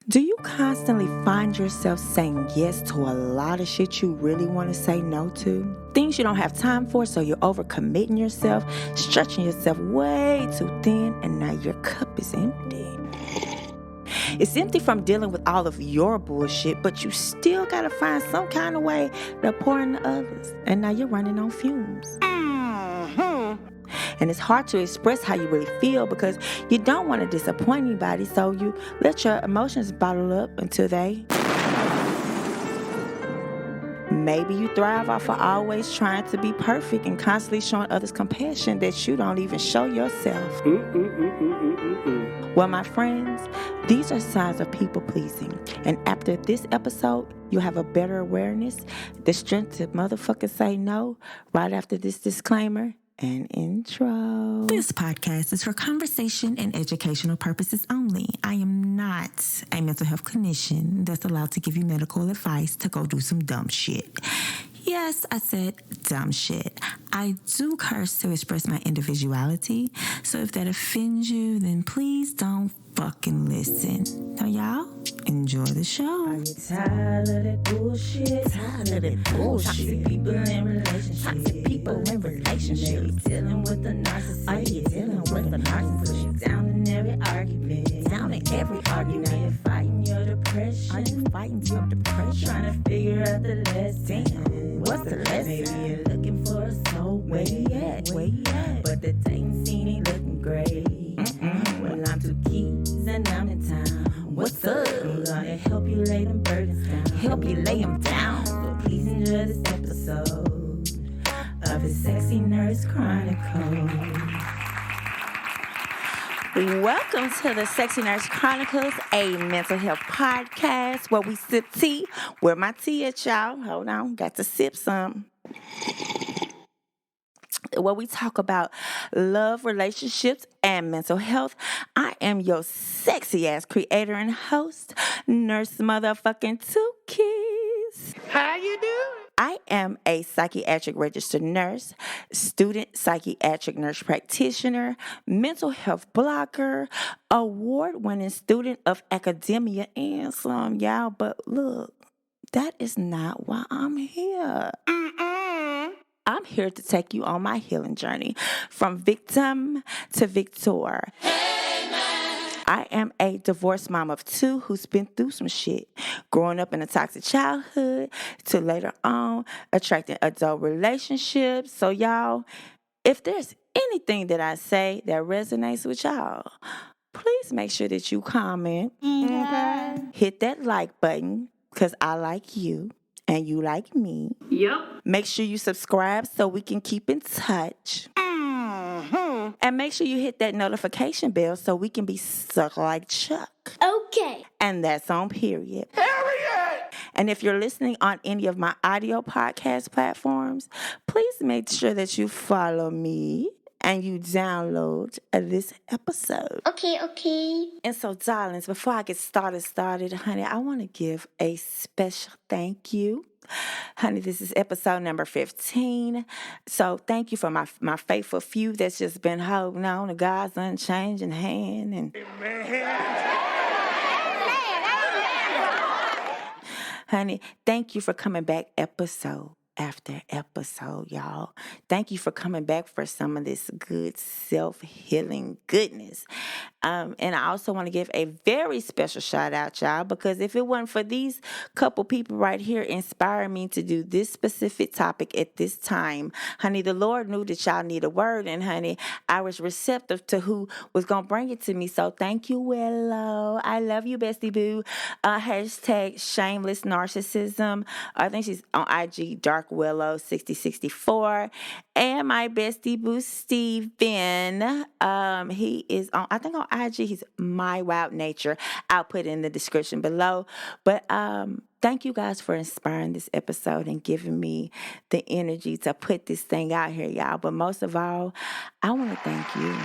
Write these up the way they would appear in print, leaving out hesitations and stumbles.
Do you constantly find yourself saying yes to a lot of shit you really want to say no to? Things you don't have time for, so you're overcommitting yourself, stretching yourself way too thin, and now your cup is empty. It's empty from dealing with all of your bullshit, but you still gotta find some kind of way to pour into others, and now you're running on fumes. And it's hard to express how you really feel because you don't want to disappoint anybody, so you let your emotions bottle up until they... Maybe you thrive off of always trying to be perfect and constantly showing others compassion that you don't even show yourself. Well, my friends, these are signs of people pleasing. And after this episode, you'll have a better awareness, the strength to motherfucking say no right after this disclaimer and intro. This podcast is for conversation and educational purposes only. I am not a mental health clinician that's allowed to give you medical advice to go do some dumb shit. Yes, I said dumb shit. I do curse to express my individuality, so if that offends you, then please don't fucking listen. Now, y'all, enjoy the show. Are you tired of that bullshit? Toxic people in relationships. Are you dealing with the narcissist? Push you down in every argument. Now you're fighting your depression. Are you fighting your depression? Trying to figure out the lesson. What's the lesson? Maybe you're looking for a soul. Where you at? But the dating scene ain't looking great. Well, I'm two keys and I'm in town. What's up? I'm gonna help you lay them burdens down. So please enjoy this episode of the Sexy Nurse Chronicles. Welcome to the Sexy Nurse Chronicles, a mental health podcast where we sip tea. Where my tea at, y'all? Hold on, got to sip some. Where we talk about love, relationships, and mental health. I am your sexy ass creator and host, Nurse Motherfucking Tukis. How you doing? I am a psychiatric registered nurse, student psychiatric nurse practitioner, mental health blogger, award-winning student of academia, and some, y'all. But look, that is not why I'm here. I'm here to take you on my healing journey from victim to victor. I am a divorced mom of two who's been through some shit. Growing up in a toxic childhood to later on attracting adult relationships. So y'all, if there's anything that I say that resonates with y'all, please make sure that you comment. Okay. Hit that like button because I like you. And you like me. Yep. Make sure you subscribe so we can keep in touch. And make sure you hit that notification bell so we can be stuck like Chuck. Okay. And that's on period. Harriet! And if you're listening on any of my audio podcast platforms, please make sure that you follow me and you download this episode. Okay. And so, darlings, before I get started, honey, I want to give a special thank you. Honey, this is episode number 15. So thank you for my faithful few that's just been holding on to God's unchanging hand. And honey, thank you for coming back episode after episode, y'all. Thank you for coming back for some of this good self-healing goodness. And I also want to give a very special shout out, y'all, because if it wasn't for these couple people right here inspiring me to do this specific topic at this time, honey, the Lord knew that y'all need a word, and honey, I was receptive to who was going to bring it to me. So thank you, Willow. I love you, bestie boo. Hashtag shameless narcissism. I think she's on IG, Dark Willow 6064. And my bestie boo, Steven. He is on, I think on IG, he's My Wild Nature. I'll put it in the description below. But thank you guys for inspiring this episode and giving me the energy to put this thing out here, y'all. But most of all, I want to thank you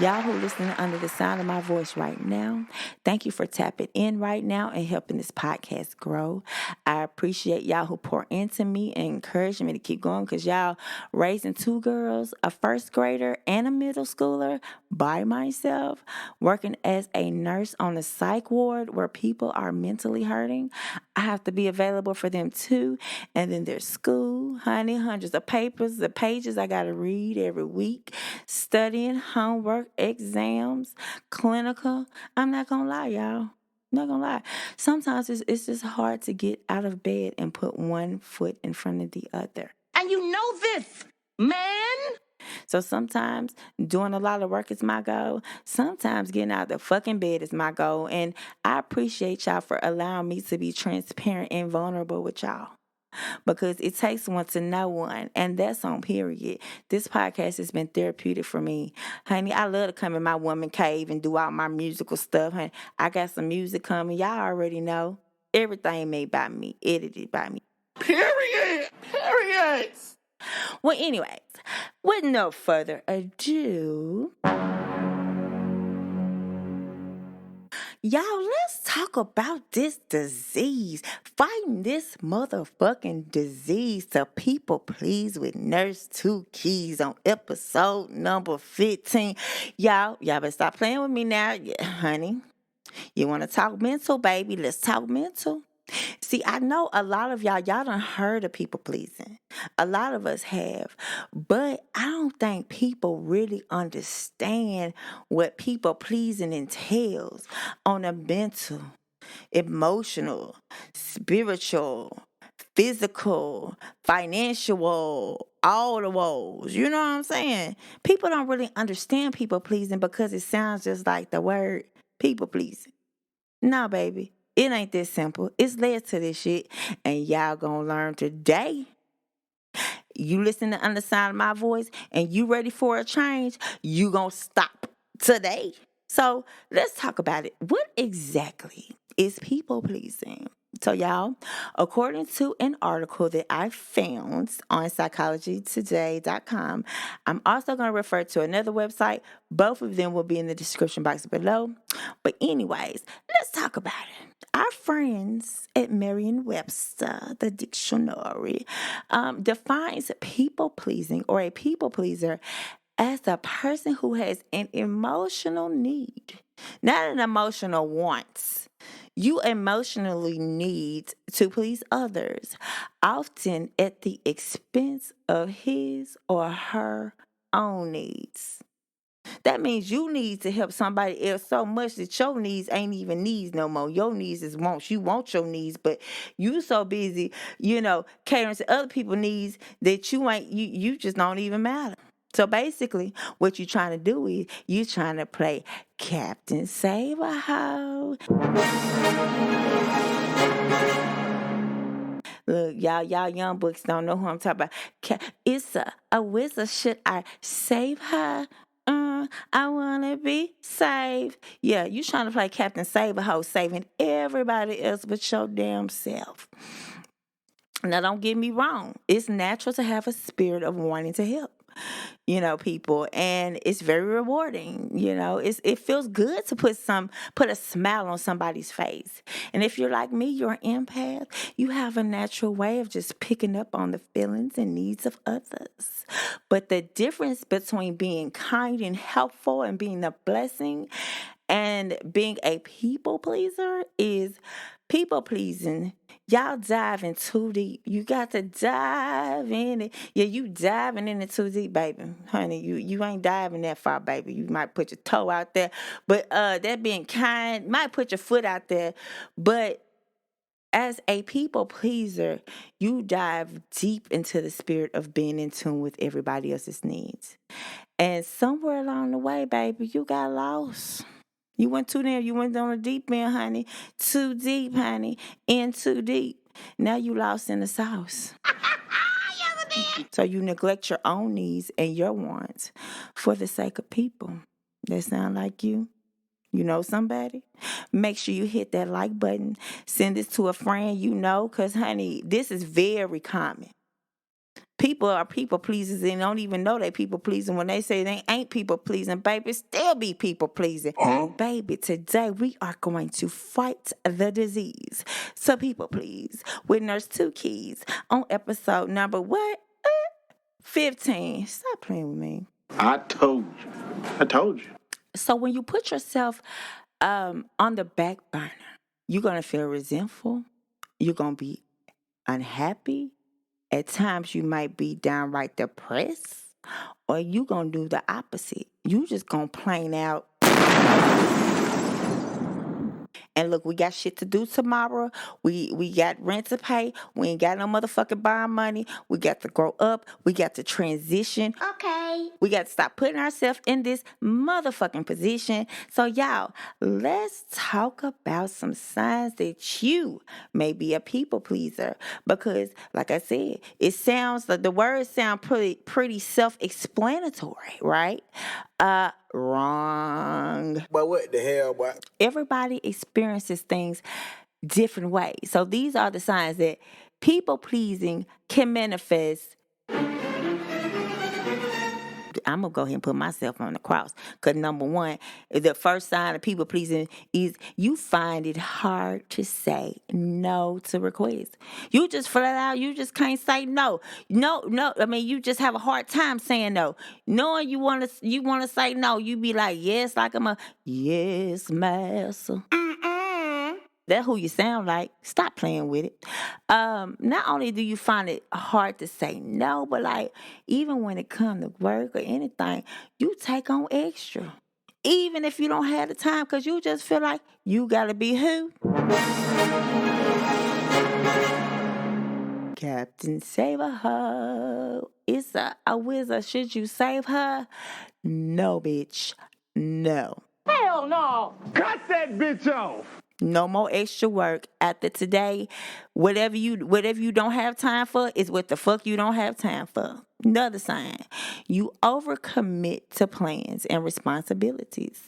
Y'all who listening under the sound of my voice right now, thank you for tapping in right now and helping this podcast grow. I appreciate y'all who pour into me and encourage me to keep going because y'all raising two girls, a first grader and a middle schooler by myself, working as a nurse on the psych ward where people are mentally hurting. I have to be available for them too. And then there's school, honey, hundreds of papers, the pages I got to read every week, studying, homework, exams, clinical. I'm not going to lie, y'all. Not gonna lie. Sometimes it's just hard to get out of bed and put one foot in front of the other. And you know this, man. So sometimes doing a lot of work is my goal. Sometimes getting out of the fucking bed is my goal. And I appreciate y'all for allowing me to be transparent and vulnerable with y'all. Because it takes one to know one, and that's on period. This podcast has been therapeutic for me. Honey, I love to come in my woman cave and do all my musical stuff. Honey, I got some music coming. Y'all already know. Everything made by me, edited by me. Period. Period. Well, anyways, with no further ado, y'all, let's talk about this disease. Fighting this motherfucking disease to people please with Nurse Two Keys on episode number 15. Y'all better stop playing with me now, honey. You want to talk mental, baby? Let's talk mental. See, I know a lot of y'all done heard of people pleasing. A lot of us have. But I don't think people really understand what people pleasing entails on a mental, emotional, spiritual, physical, financial, all the woes. You know what I'm saying? People don't really understand people pleasing because it sounds just like the word people pleasing. No, baby. It ain't this simple. It's led to this shit. And y'all gonna learn today. You listen to the underside of my voice and you ready for a change, you gonna stop today. So let's talk about it. What exactly is people pleasing? So y'all, according to an article that I found on psychologytoday.com, I'm also going to refer to another website. Both of them will be in the description box below. But anyways, let's talk about it. Our friends at Merriam-Webster, the dictionary, defines people pleasing or a people pleaser as a person who has an emotional need, not an emotional want. You emotionally need to please others, often at the expense of his or her own needs. That means you need to help somebody else so much that your needs ain't even needs no more. Your needs is wants. You want your needs, but you so busy, catering to other people's needs that you just don't even matter. So basically, what you're trying to do is you're trying to play Captain Save a Hoe. Look, y'all young books don't know who I'm talking about. It's a wizard. Should I save her? I wanna be saved. Yeah, you trying to play Captain Save a Hoe, saving everybody else but your damn self. Now, don't get me wrong. It's natural to have a spirit of wanting to help, people, and it's very rewarding. It feels good to put a smile on somebody's face. And if you're like me, you're an empath. You have a natural way of just picking up on the feelings and needs of others. But the difference between being kind and helpful and being a blessing and being a people pleaser is people pleasing. Y'all diving too deep. You got to dive in it. Yeah, you diving in it too deep, baby. Honey, you ain't diving that far, baby. You might put your toe out there. But that being kind, might put your foot out there. But as a people pleaser, you dive deep into the spirit of being in tune with everybody else's needs. And somewhere along the way, baby, you got lost. You went too there. You went on a deep end, honey. Too deep, honey. In too deep. Now you lost in the sauce. So you neglect your own needs and your wants for the sake of people. That sound like you? You know somebody? Make sure you hit that like button. Send this to a friend you know, because, honey, this is very common. People are people pleasers and don't even know they people pleasing. When they say they ain't people pleasing, baby, still be people pleasing. Baby, today we are going to fight the disease. So people please with Nurse Two Keys on episode number what? 15. Stop playing with me. I told you. I told you. So when you put yourself on the back burner, you're gonna feel resentful. You're gonna be unhappy. At times you might be downright depressed, or you gonna do the opposite. You just gonna plain out. And look, we got shit to do tomorrow. We got rent to pay. We ain't got no motherfucking bond money. We got to grow up. We got to transition. Okay. We got to stop putting ourselves in this motherfucking position. So, y'all, let's talk about some signs that you may be a people pleaser. Because, like I said, it sounds like the words sound pretty self-explanatory, right? Wrong. But what the hell, boy? Everybody experiences things different ways. So, these are the signs that people pleasing can manifest. I'm going to go ahead and put myself on the cross. Because number one, the first sign of people pleasing is you find it hard to say no to requests. You just flat out, you just can't say no. No. I mean, you just have a hard time saying no. Knowing you want to say no, you be like, yes, like I'm a, yes, master. That's who you sound like. Stop playing with it. Not only do you find it hard to say no, but like even when it comes to work or anything, you take on extra. Even if you don't have the time, because you just feel like you gotta be who? Captain Save her. It's a wizard. Should you save her? No, bitch. No. Hell no. Cut that bitch off. No more extra work after today. Whatever you don't have time for is what the fuck you don't have time for. Another sign. You overcommit to plans and responsibilities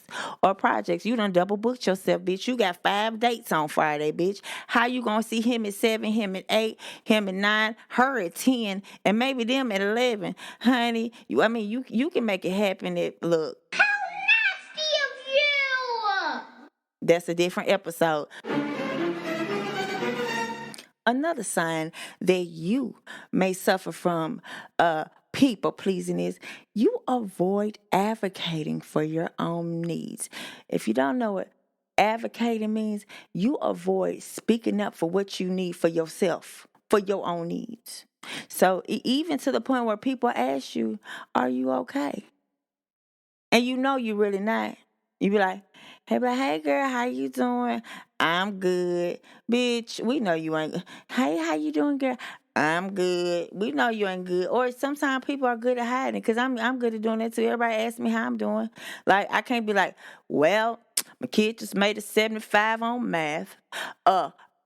or projects. You done double booked yourself, bitch. You got 5 dates on Friday, bitch. How you gonna see him at 7, him at 8, him at 9, her at 10, and maybe them at 11? Honey, you can make it happen at, look. How nasty of you! That's a different episode. Another sign that you may suffer from people pleasing is you avoid advocating for your own needs. If you don't know what advocating means, you avoid speaking up for what you need for yourself, for your own needs. So even to the point where people ask you, are you okay? And you know you're really not. You be like, hey girl, how you doing? I'm good. Bitch, we know you ain't good. Hey, how you doing, girl? I'm good. We know you ain't good. Or sometimes people are good at hiding because I'm good at doing that too. Everybody asks me how I'm doing. Like, I can't be like, well, my kid just made a 75 on math.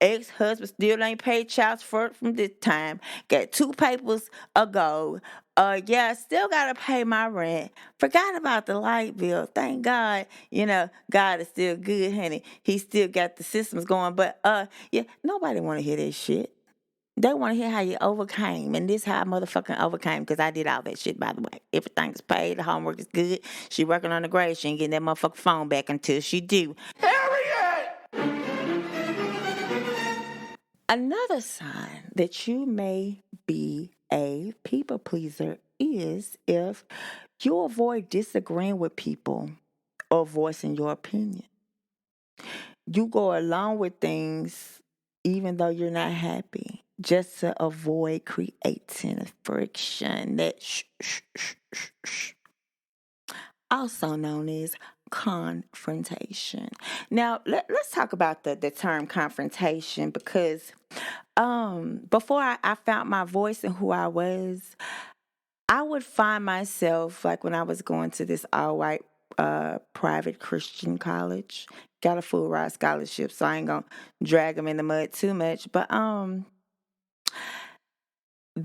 Ex-husband still ain't paid child support from this time. Got 2 papers ago. Yeah, still gotta pay my rent. Forgot about the light bill. Thank God, God is still good, honey. He still got the systems going. But yeah, nobody wanna hear that shit. They want to hear how you overcame, and this how I motherfucking overcame because I did all that shit, by the way. Everything's paid, the homework is good. She working on the grade. She ain't getting that motherfucking phone back until she do. Harriet! Another sign that you may be a people pleaser is if you avoid disagreeing with people or voicing your opinion. You go along with things even though you're not happy, just to avoid creating friction. That also known as confrontation. Now, let's talk about the term confrontation because before I found my voice and who I was, I would find myself, like when I was going to this all-white private Christian college, got a full ride scholarship, so I ain't gonna drag them in the mud too much. But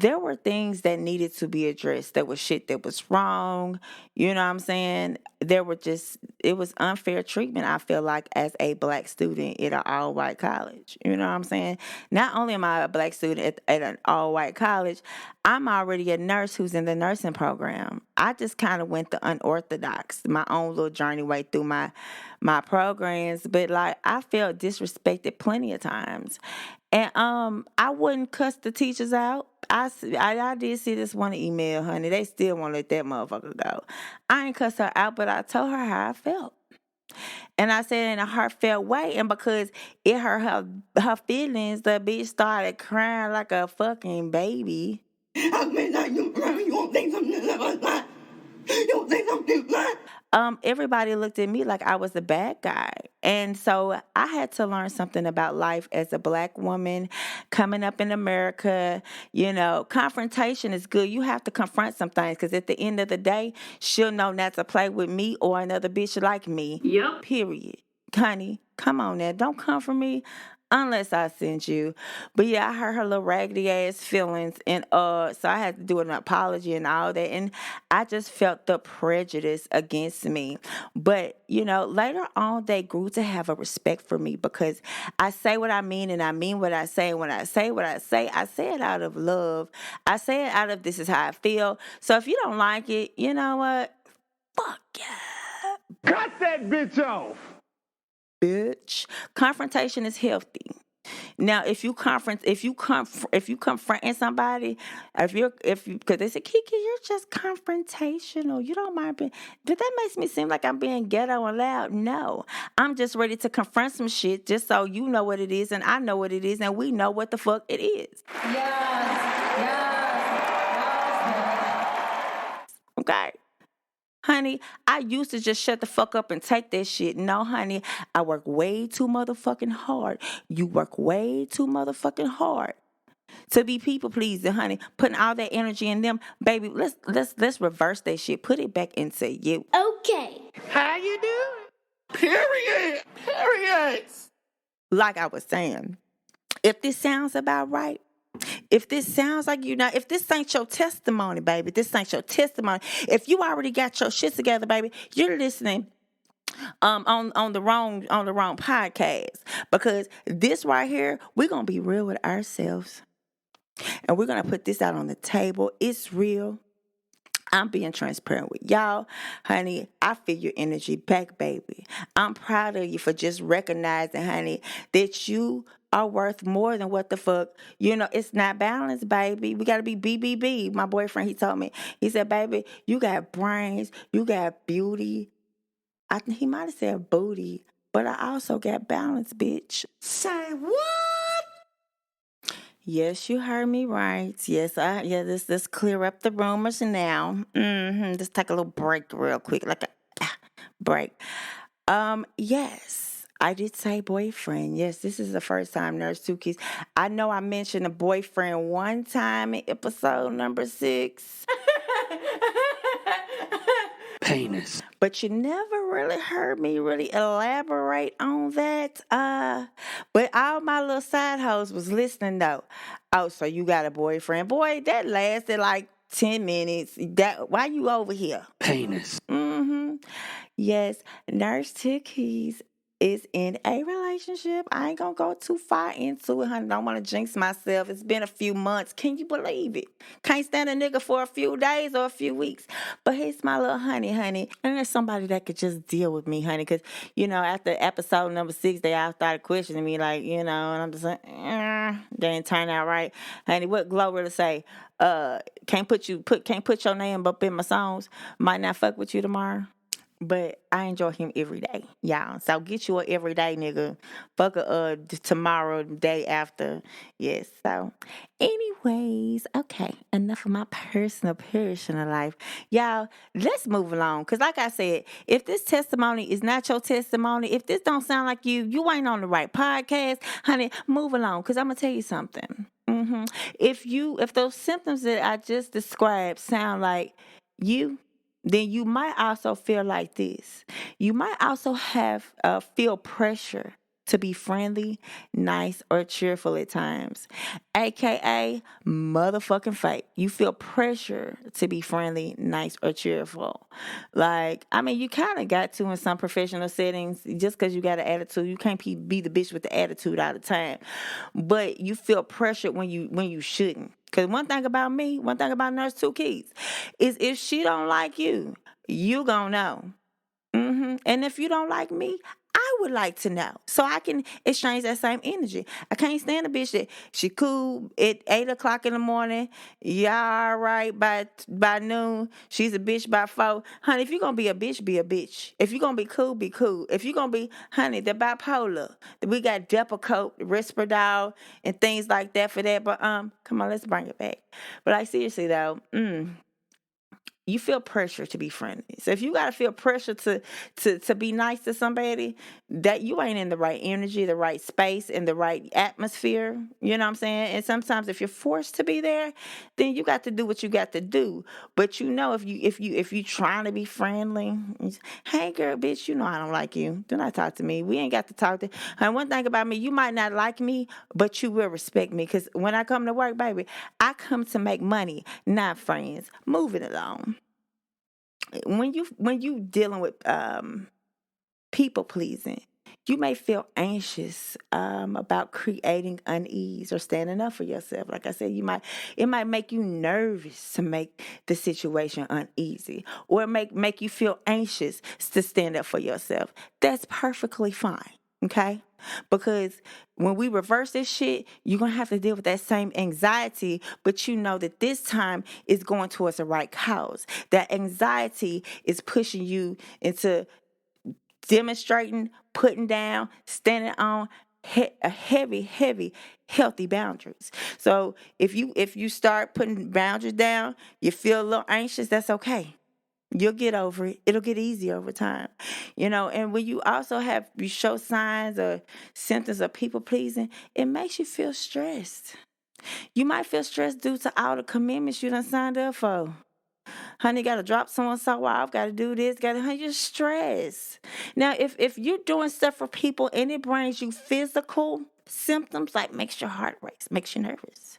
there were things that needed to be addressed. There was shit that was wrong. You know what I'm saying? It was unfair treatment, I feel like, as a black student at an all white college. You know what I'm saying? Not only am I a black student at an all white college, I'm already a nurse who's in the nursing program. I just kind of went the unorthodox, my own little journey way through my programs. But like, I felt disrespected plenty of times. And I wouldn't cuss the teachers out. I did see this one email, honey. They still won't let that motherfucker go. I ain't cuss her out, but I told her how I felt. And I said in a heartfelt way. And because it hurt her feelings, the bitch started crying like a fucking baby. I mean, like you crying, you won't think something like that. You won't think something like everybody looked at me like I was the bad guy. And so I had to learn something about life as a black woman coming up in America. You know, confrontation is good. You have to confront some things because at the end of the day, she'll know not to play with me or another bitch like me. Yep. Period. Honey, come on now. Don't come for me unless I send you. But yeah, I hurt her little raggedy ass feelings, and so I had to do an apology and all that, and I just felt the prejudice against me. But you know, later on, they grew to have a respect for me because I say what I mean, and I mean what I say. And when I say what I say it out of love. I say it out of this is how I feel. So if you don't like it, you know what? Fuck yeah. Cut that bitch off. Bitch. Confrontation is healthy. Now, if you confronting somebody, because they say, Kiki, you're just confrontational. You don't mind being, but that makes me seem like I'm being ghetto and loud. No, I'm just ready to confront some shit, just so you know what it is and I know what it is and we know what the fuck it is. Yes. Okay. Honey, I used to just shut the fuck up and take that shit. No, honey, I work way too motherfucking hard. You work way too motherfucking hard to be people pleasing, honey. Putting all that energy in them, baby. Let's reverse that shit. Put it back into you. Okay. How you doing? Period. Like I was saying, if this sounds about right. If this sounds like you know, if this ain't your testimony, baby, this ain't your testimony. If you already got your shit together, baby, you're listening on the wrong podcast. Because this right here, we're gonna be real with ourselves. And we're gonna put this out on the table. It's real. I'm being transparent with y'all. Honey, I feel your energy back, baby. I'm proud of you for just recognizing, honey, that you are worth more than what the fuck. You know, it's not balanced, baby. We got to be BBB. My boyfriend, he told me, he said, baby, you got brains, you got beauty. I think he might have said booty, but I also got balance, bitch. Say what? Yes, you heard me right. Yes, let's clear up the rumors now. Let's take a little break real quick, like a break. Yes, I did say boyfriend. Yes, this is the first time, Nurse Tukis. I know I mentioned a boyfriend one time in episode number 6. Penis. But you never really heard me really elaborate on that. But all my little side hoes was listening though. Oh, so you got a boyfriend? Boy, that lasted like 10 minutes. Why you over here? Penis. Yes, Nurse Tukis is in a relationship. I ain't gonna go too far into it, honey. Don't want to jinx myself. It's been a few months. Can you believe it? Can't stand a nigga for a few days or a few weeks. But he's my little honey. And there's somebody that could just deal with me, honey. Because, you know, after episode number 6, they all started questioning me, like, you know, and I'm just like, they didn't turn out right. Honey, what Glow really say? Can't put your name up in my songs. Might not fuck with you tomorrow. But I enjoy him every day, y'all. So get you a everyday nigga. Fuck tomorrow, day after. Yes. So, anyways, okay. Enough of my personal life, y'all. Let's move along. Cause like I said, if this testimony is not your testimony, if this don't sound like you ain't on the right podcast, honey. Move along. Cause I'm gonna tell you something. If those symptoms that I just described sound like you, then you might also feel like this. You might also have feel pressure to be friendly, nice, or cheerful at times, aka motherfucking fake. You feel pressure to be friendly, nice, or cheerful. Like, I mean, you kind of got to in some professional settings. Just because you got an attitude, you can't be the bitch with the attitude all the time. But you feel pressured when you shouldn't. Because one thing about me, one thing about Nurse Two Keys, is if she don't like you, you gonna know. And if you don't like me, I would like to know so I can exchange that same energy. I can't stand a bitch that she cool at 8 o'clock in the morning. Yeah, all right by noon. She's a bitch by 4. Honey, if you're gonna be a bitch, be a bitch. If you're gonna be cool, be cool. If you're gonna be, honey, the bipolar. We got Depakote, Risperdal, and things like that for that. But come on, let's bring it back. But like seriously though, you feel pressure to be friendly. So if you gotta feel pressure to be nice to somebody, that you ain't in the right energy, the right space, and the right atmosphere. You know what I'm saying? And sometimes if you're forced to be there, then you got to do what you got to do. But you know, if you trying to be friendly, hey girl, bitch, you know I don't like you. Do not talk to me. We ain't got to talk to. And one thing about me, you might not like me, but you will respect me. Cause when I come to work, baby, I come to make money, not friends. Moving along. When you dealing with people pleasing, you may feel anxious about creating unease or standing up for yourself. Like I said, it might make you nervous to make the situation uneasy, or it make you feel anxious to stand up for yourself. That's perfectly fine. Okay? Because when we reverse this shit, you're going to have to deal with that same anxiety, but you know that this time is going towards the right cause. That anxiety is pushing you into demonstrating, putting down, standing on a heavy, healthy boundaries. So if you start putting boundaries down, you feel a little anxious, that's okay. You'll get over it. It'll get easier over time. And when you show signs or symptoms of people pleasing, it makes you feel stressed. You might feel stressed due to all the commitments you done signed up for. Honey, got to drop someone so off, got to do this, honey, you're stressed. Now, if you're doing stuff for people and it brings you physical symptoms, like makes your heart race, makes you nervous,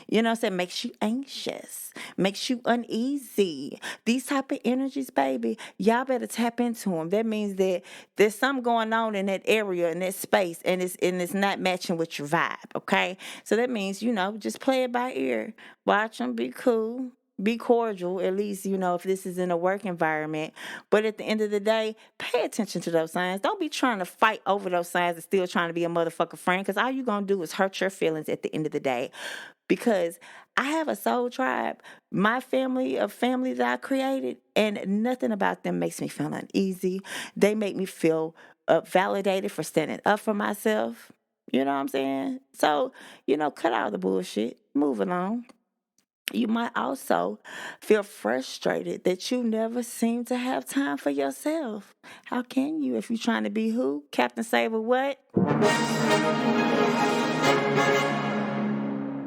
you know what I'm saying, makes you anxious, makes you uneasy, these type of energies, baby, y'all better tap into them. That means that there's something going on in that area, in that space, and it's not matching with your vibe, okay? So that means, just play it by ear. Watch them, be cool. Be cordial, at least, if this is in a work environment. But at the end of the day, pay attention to those signs. Don't be trying to fight over those signs and still trying to be a motherfucker friend, because all you're going to do is hurt your feelings at the end of the day. Because I have a soul tribe, my family of family that I created, and nothing about them makes me feel uneasy. They make me feel validated for standing up for myself. You know what I'm saying? So, cut out the bullshit. Move along. You might also feel frustrated that you never seem to have time for yourself. How can you if you're trying to be who? Captain Saber what?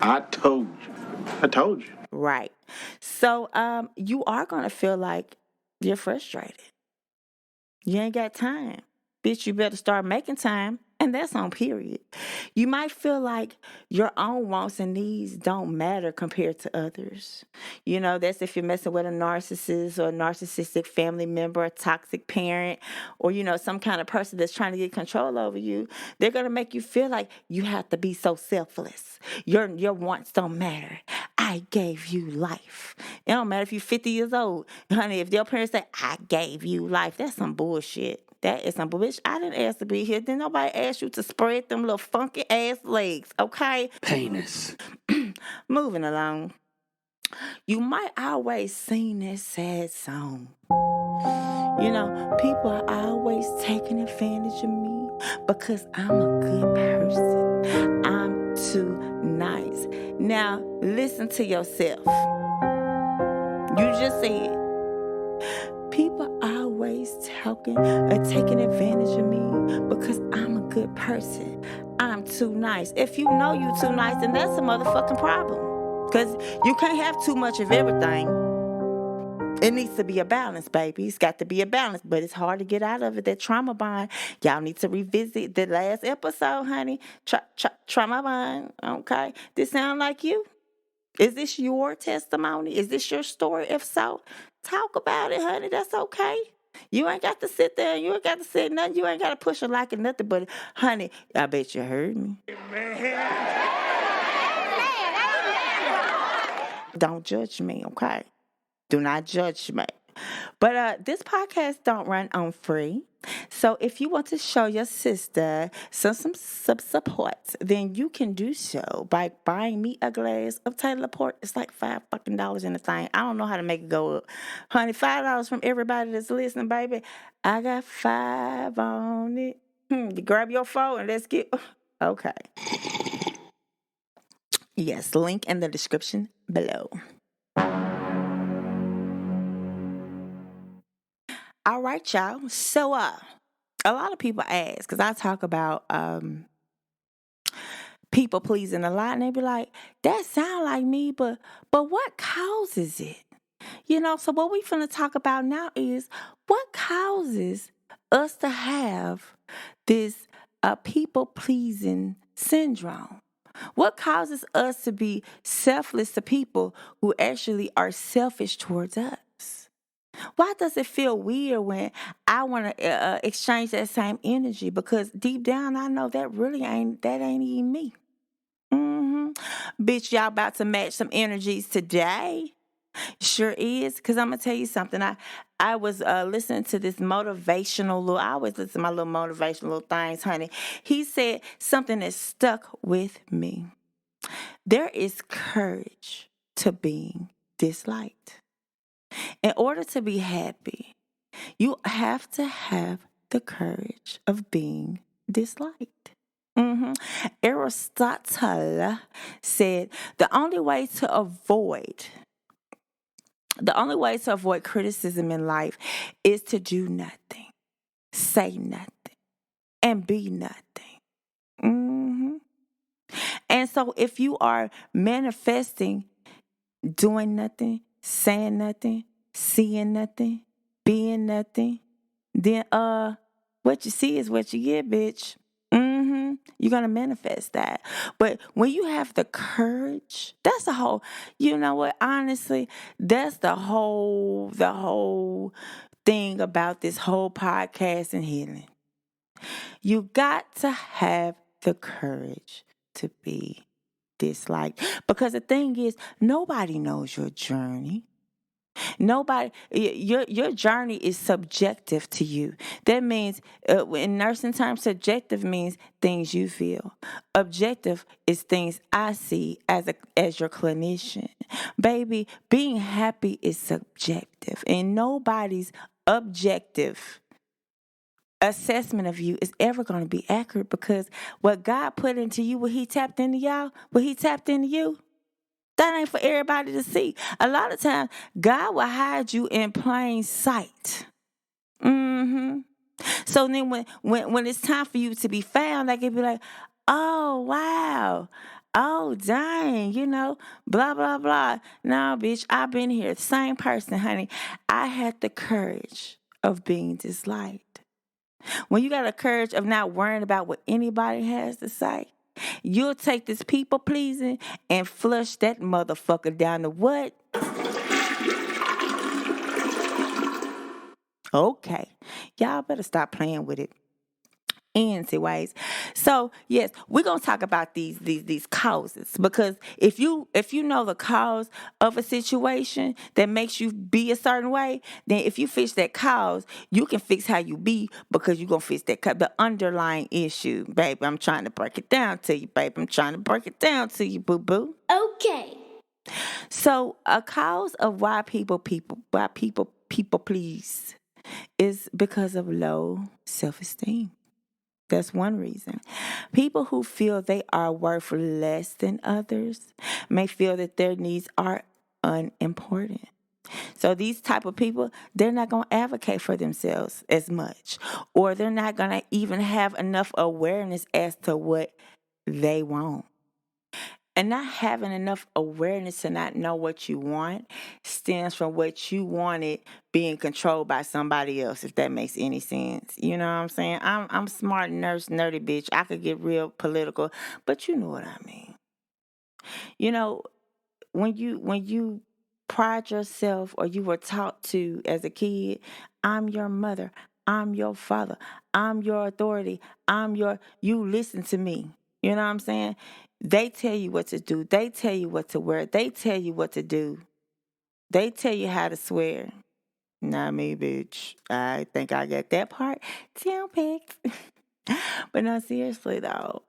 I told you. I told you. Right. So you are going to feel like you're frustrated. You ain't got time. Bitch, you better start making time. And that's on period. You might feel like your own wants and needs don't matter compared to others. That's if you're messing with a narcissist or a narcissistic family member, a toxic parent, or, some kind of person that's trying to get control over you. They're going to make you feel like you have to be so selfless. Your wants don't matter. I gave you life. It don't matter if you're 50 years old. Honey, if your parents say, I gave you life, that's some bullshit. That is some bitch. I didn't ask to be here. Didn't nobody ask you to spread them little funky ass legs, okay? Penis. Moving along. You might always sing that sad song. People are always taking advantage of me because I'm a good person. I'm too nice. Now, listen to yourself. You just said, people always talking or taking advantage of me because I'm a good person. I'm too nice. If you know you too nice, then that's a motherfucking problem. Because you can't have too much of everything. It needs to be a balance, baby. It's got to be a balance, but it's hard to get out of it. That trauma bond. Y'all need to revisit the last episode, honey. Trauma bond. Okay. This sound like you? Is this your testimony? Is this your story? If so, talk about it, honey. That's okay. You ain't got to sit there. You ain't got to say nothing. You ain't got to push a like or nothing. But, honey, I bet you heard me. Don't judge me, okay? Do not judge me. But this podcast don't run on free. So if you want to show your sister some support, then you can do so by buying me a glass of Taylor Port. It's like $5 in the thing. I don't know how to make it go up. Honey, $5 from everybody that's listening, baby. I got 5 on it. You grab your phone and let's get okay. Yes, link in the description below. All right, y'all. So, a lot of people ask, because I talk about people pleasing a lot, and they be like, that sound like me, but what causes it? You know, so what we finna talk about now is what causes us to have this people pleasing syndrome? What causes us to be selfless to people who actually are selfish towards us? Why does it feel weird when I want to exchange that same energy? Because deep down, I know that really ain't even me. Bitch, y'all about to match some energies today. Sure is. Because I'm going to tell you something. I was listening to this motivational little, I always listen to my little motivational little things, honey. He said something that stuck with me. There is courage to being disliked. In order to be happy, you have to have the courage of being disliked. Aristotle said the only way to avoid criticism in life is to do nothing, say nothing, and be nothing. And so if you are manifesting doing nothing, saying nothing, seeing nothing, being nothing, then what you see is what you get, bitch. You're gonna manifest that. But when you have the courage, that's the whole, you know what, honestly, that's the whole thing about this whole podcast and healing. You got to have the courage to be disliked. Because the thing is, nobody knows your journey. Nobody, your journey is subjective to you. That means, in nursing terms, subjective means things you feel. Objective is things I see as your clinician. Baby, being happy is subjective, and nobody's objective assessment of you is ever going to be accurate, because what God put into you, what he tapped into y'all, what he tapped into you, that ain't for everybody to see. A lot of times, God will hide you in plain sight. So then when it's time for you to be found, like it'd be like, oh, wow. Oh, dang, blah, blah, blah. No, bitch, I've been here. Same person, honey. I had the courage of being disliked. When you got the courage of not worrying about what anybody has to say, you'll take this people pleasing and flush that motherfucker down the what? Okay. Y'all better stop playing with it. Anyways, so yes, we're gonna talk about these causes, because if you know the cause of a situation that makes you be a certain way, then if you fix that cause, you can fix how you be, because you're gonna fix the underlying issue, baby. I'm trying to break it down to you, baby. I'm trying to break it down to you, boo boo. Okay. So a cause of why people please is because of low self-esteem. That's one reason. People who feel they are worth less than others may feel that their needs are unimportant. So these type of people, they're not going to advocate for themselves as much, or they're not going to even have enough awareness as to what they want. And not having enough awareness to not know what you want stems from what you wanted being controlled by somebody else, if that makes any sense. You know what I'm saying? I'm smart, nurse, nerdy bitch. I could get real political, but you know what I mean. You know, when you pride yourself or you were taught to as a kid, I'm your mother, I'm your father, I'm your authority, you listen to me. You know what I'm saying? They tell you what to do. They tell you what to wear. They tell you what to do. They tell you how to swear. Not me, bitch. I think I get that part. Tail pics. But no, seriously though,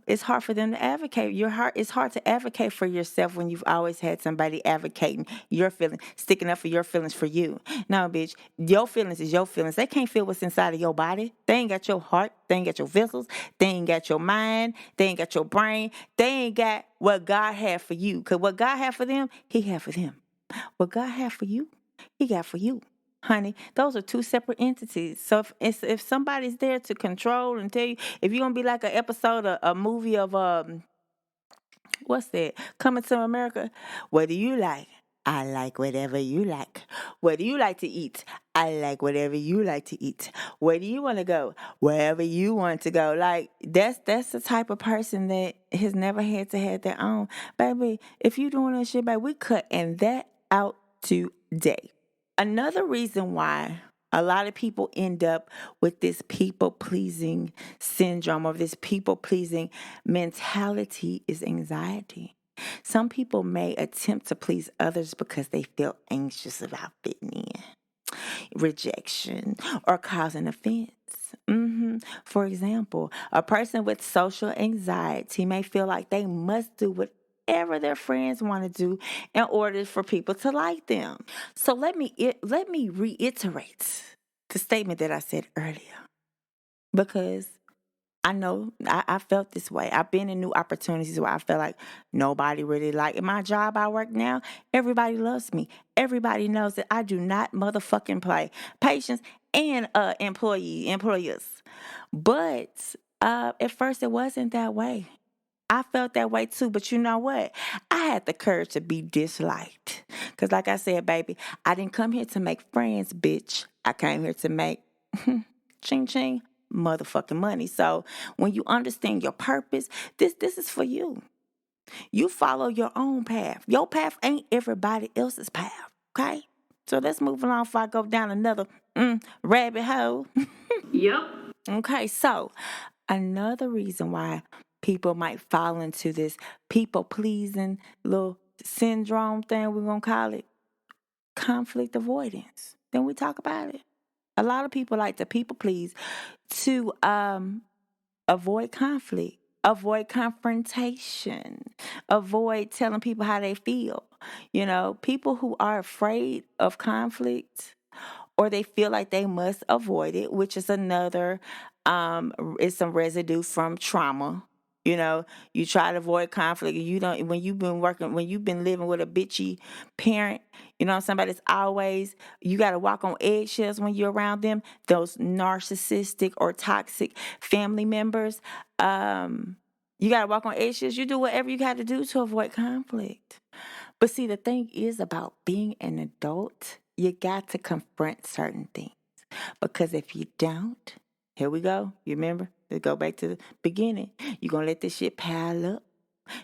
it's hard for them to advocate. It's hard to advocate for yourself when you've always had somebody advocating your feelings, sticking up for your feelings for you. No, bitch, your feelings is your feelings. They can't feel what's inside of your body. They ain't got your heart. They ain't got your vessels. They ain't got your mind. They ain't got your brain. They ain't got what God had for you. Cause what God had for them, He had for them. What God had for you, He got for you. Honey, those are two separate entities. So if somebody's there to control and tell you, if you're gonna be like an episode, a movie of what's that? Coming to America. What do you like? I like whatever you like. What do you like to eat? I like whatever you like to eat. Where do you want to go? Wherever you want to go. Like that's the type of person that has never had to have their own. Baby, if you doing that shit, baby, we cutting that out today. Another reason why a lot of people end up with this people pleasing syndrome or this people pleasing mentality is anxiety. Some people may attempt to please others because they feel anxious about fitting in, rejection, or causing offense. For example, a person with social anxiety may feel like they must do whatever their friends want to do in order for people to like them. So let me reiterate the statement that I said earlier because I know I felt this way. I've been in new opportunities where I felt like nobody really liked it. My job I work now, everybody loves me. Everybody knows that I do not motherfucking play. Patients and employers. But at first it wasn't that way. I felt that way too, but you know what? I had the courage to be disliked. Because, like I said, baby, I didn't come here to make friends, bitch. I came here to make ching ching motherfucking money. So, when you understand your purpose, this is for you. You follow your own path. Your path ain't everybody else's path, okay? So, let's move along before I go down another rabbit hole. Yep. Okay, so another reason why people might fall into this people pleasing little syndrome thing, we're going to call it conflict avoidance. Then we talk about it. A lot of people like to people please to avoid conflict, avoid confrontation, avoid telling people how they feel. You know, people who are afraid of conflict or they feel like they must avoid it, which is another, is some residue from trauma. You know, you try to avoid conflict. You don't when you've been living with a bitchy parent. You know, somebody that's always you got to walk on eggshells when you're around them. Those narcissistic or toxic family members. You got to walk on eggshells. You do whatever you got to do to avoid conflict. But see, the thing is about being an adult, you got to confront certain things. Because if you don't, here we go. You remember? Let's go back to the beginning. You're going to let this shit pile up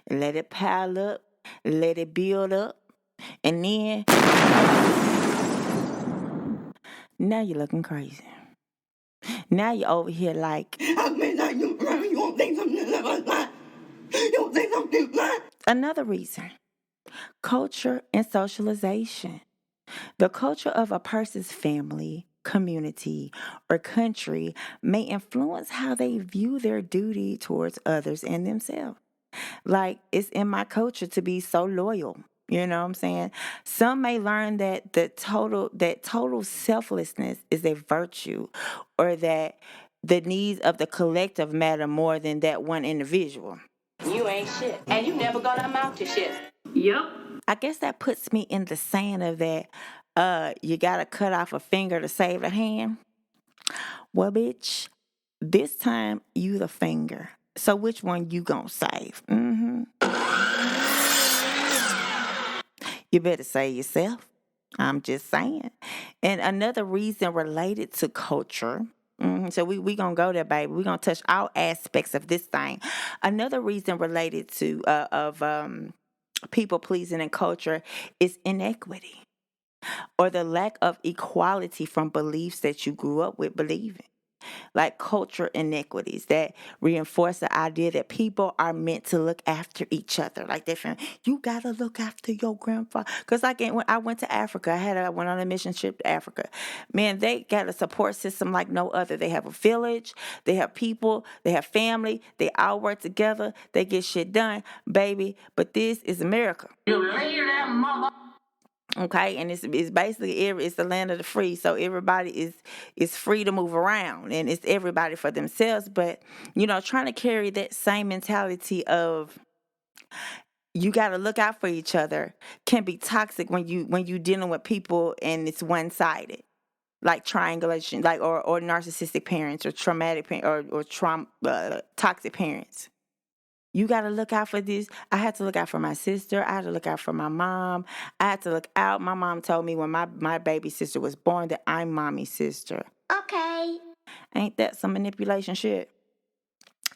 and let it pile up, let it build up. And then now you're looking crazy. Now you're over here like, I mean, you won't think something like that. You won't think something like that. Another reason, culture and socialization. The culture of a person's family, community, or country may influence how they view their duty towards others and themselves. Like, it's in my culture to be so loyal. You know what I'm saying? Some may learn that total selflessness is a virtue, or that the needs of the collective matter more than that one individual. You ain't shit, and you never gonna amount to shit. Yep. I guess that puts me in the saying of that you gotta cut off a finger to save a hand. Well, bitch, this time you the finger. So which one you gonna save? You better say yourself. I'm just saying. And another reason related to culture. So we gonna go there, baby. We gonna touch all aspects of this thing. Another reason related to of people pleasing and culture is inequity or the lack of equality from beliefs that you grew up with believing, like culture inequities that reinforce the idea that people are meant to look after each other. Like you gotta look after your grandfather. Cause like when I went to Africa, I went on a mission trip to Africa. Man, they got a support system like no other. They have a village, they have people, they have family, they all work together, they get shit done, baby. But this is America. You lay that mother. Okay, and it's basically it's the land of the free, so everybody is free to move around, and it's everybody for themselves. But trying to carry that same mentality of you got to look out for each other can be toxic when you dealing with people and it's one sided, like triangulation, like or narcissistic parents or traumatic or toxic parents. You got to look out for this. I had to look out for my sister. I had to look out for my mom. I had to look out. My mom told me when my baby sister was born that I'm mommy's sister. Okay. Ain't that some manipulation shit?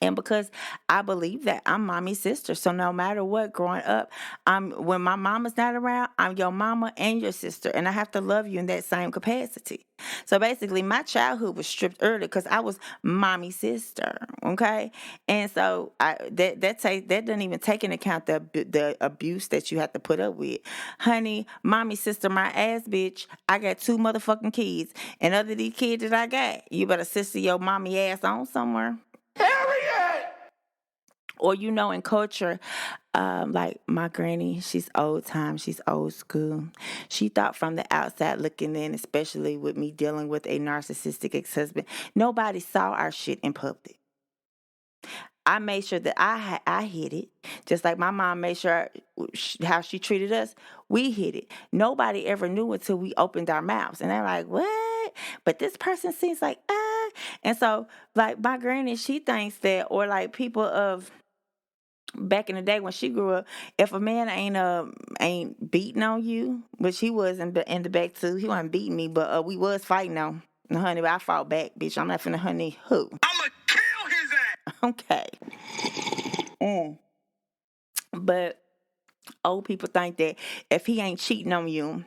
And because I believe that I'm mommy's sister. So no matter what, growing up, when my mama's not around, I'm your mama and your sister. And I have to love you in that same capacity. So basically, my childhood was stripped early because I was mommy's sister. Okay. And so that doesn't even take into account the abuse that you have to put up with. Honey, mommy's sister, my ass bitch. I got 2 motherfucking kids. And other these kids that I got, you better sister your mommy ass on somewhere. Or in culture, like my granny, she's old time, she's old school. She thought from the outside looking in, especially with me dealing with a narcissistic ex-husband, nobody saw our shit in public. I made sure that I hid it, just like my mom made sure how she treated us. We hid it. Nobody ever knew until we opened our mouths, and they're like, "What?" But this person seems like ah, and so like my granny, she thinks that, or like people of back in the day when she grew up, if a man ain't beating on you, which he was in the back too, he wasn't beating me, but we was fighting on. Honey, but I fought back, bitch. I'm not finna honey who. I'ma kill his ass. Okay. But old people think that if he ain't cheating on you,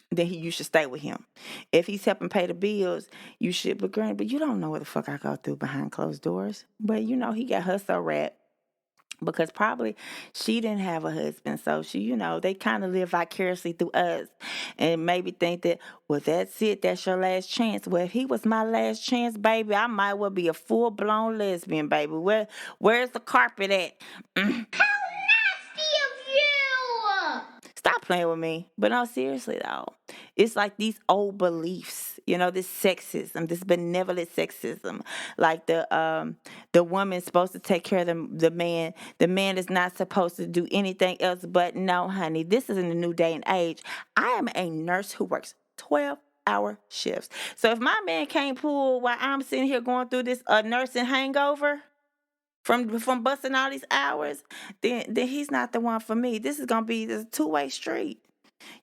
then you should stay with him. If he's helping pay the bills, you should. But granted, but you don't know what the fuck I go through behind closed doors. But he got her so wrapped. Because probably she didn't have a husband. So they kind of live vicariously through us and maybe think that, well, that's it. That's your last chance. Well, if he was my last chance, baby, I might well be a full-blown lesbian, baby. Where's the carpet at? How nasty of you! Stop playing with me. But no, seriously though, it's like these old beliefs, this sexism, this benevolent sexism, like the woman's supposed to take care of the man. The man is not supposed to do anything else. But no, honey, this is in the new day and age. I am a nurse who works 12-hour shifts. So if my man can't pull while I'm sitting here going through this nursing hangover from busting all these hours, then he's not the one for me. This is gonna be this two-way street.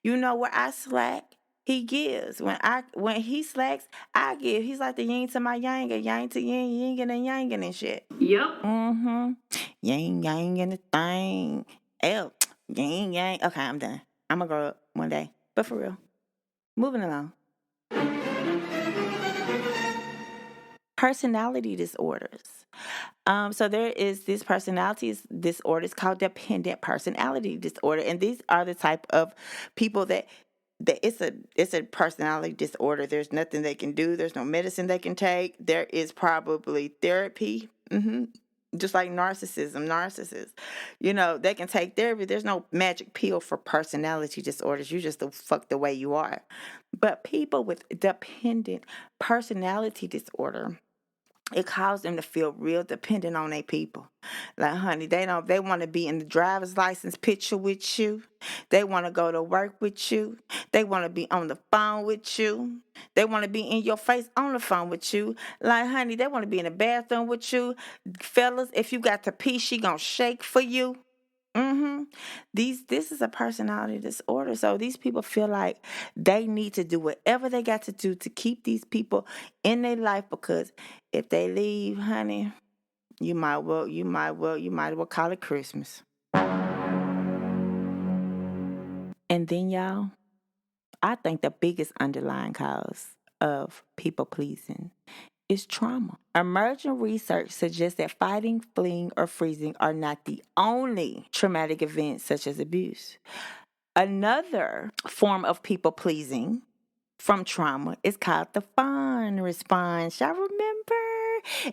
Where I slack, he gives. When he slacks, I give. He's like the yin to my yang, and yang to yin, yin and yang and shit. Yep. Yang yang and the thing. L yang yang. Okay, I'm done. I'm gonna grow up one day, but for real. Moving along. Personality disorders. So there is this personality disorder. It's called dependent personality disorder, and these are the type of people that it's a personality disorder. There's nothing they can do. There's no medicine they can take. There is probably therapy. Just like narcissists, they can take therapy. There's no magic pill for personality disorders. You just the fuck the way you are. But people with dependent personality disorder, it caused them to feel real dependent on their people. Like, honey, they want to be in the driver's license picture with you. They want to go to work with you. They want to be on the phone with you. They want to be in your face on the phone with you. Like, honey, they want to be in the bathroom with you. Fellas, if you got to pee, she gonna shake for you. Mm-hmm. This is a personality disorder. So these people feel like they need to do whatever they got to do to keep these people in their life, because if they leave, honey, you might well call it Christmas. And then y'all, I think the biggest underlying cause of people pleasing is trauma. Emerging research suggests that fighting, fleeing, or freezing are not the only traumatic events such as abuse. Another form of people pleasing from trauma is called the fawn response. Y'all remember?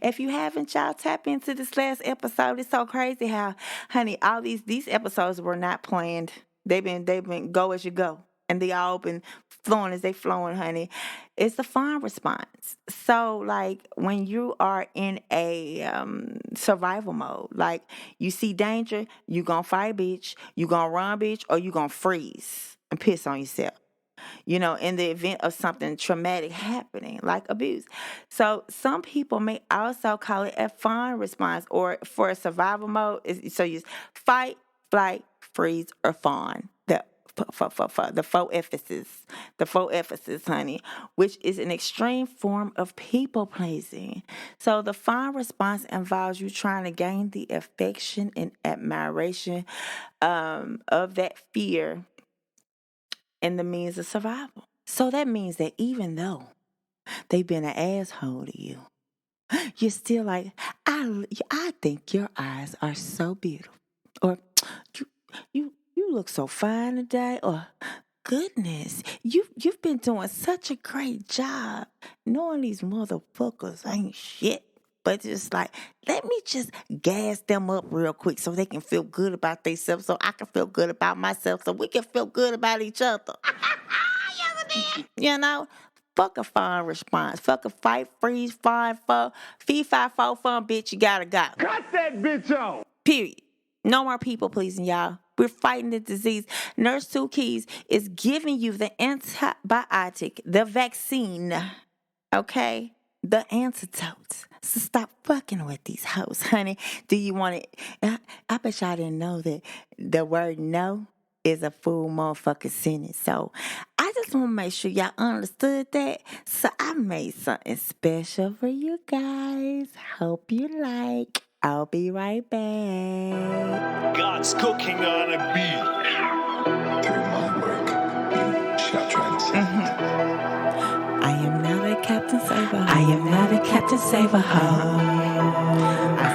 If you haven't, y'all tap into this last episode. It's so crazy how, honey, all these episodes were not planned. They've been go as you go. And they all been flowing as they flowing, honey. It's the fawn response. So, like, when you are in a survival mode, like, you see danger, you gonna fight, bitch. You gonna run, bitch, or you gonna freeze and piss on yourself, in the event of something traumatic happening, like abuse. So some people may also call it a fawn response, or for a survival mode. So you fight, flight, freeze, or fawn. The four F's, honey, which is an extreme form of people pleasing. So the fawn response involves you trying to gain the affection and admiration of that fear and the means of survival. So that means that even though they've been an asshole to you, you're still like, I think your eyes are so beautiful, or you you look so fine today, or goodness, you've been doing such a great job. Knowing these motherfuckers ain't shit. But just like, let me just gas them up real quick so they can feel good about themselves, so I can feel good about myself, so we can feel good about each other. You know? Fuck a fun response. Fuck a fight, freeze, fine, fuck, fee, fi, fo, fun, bitch, you gotta go. Cut that bitch off. Period. No more people pleasing, y'all. We're fighting the disease. Nurse Two Keys is giving you the antibiotic, the vaccine, okay? The antidotes. So stop fucking with these hoes, honey. Do you want it? I bet y'all didn't know that the word no is a full motherfucking sentence. So I just want to make sure y'all understood that. So I made something special for you guys. Hope you like. I'll be right back. God's cooking on a beat. Through my work, you shall transcend. I am not a Captain Saver. I am not a Captain Saver. I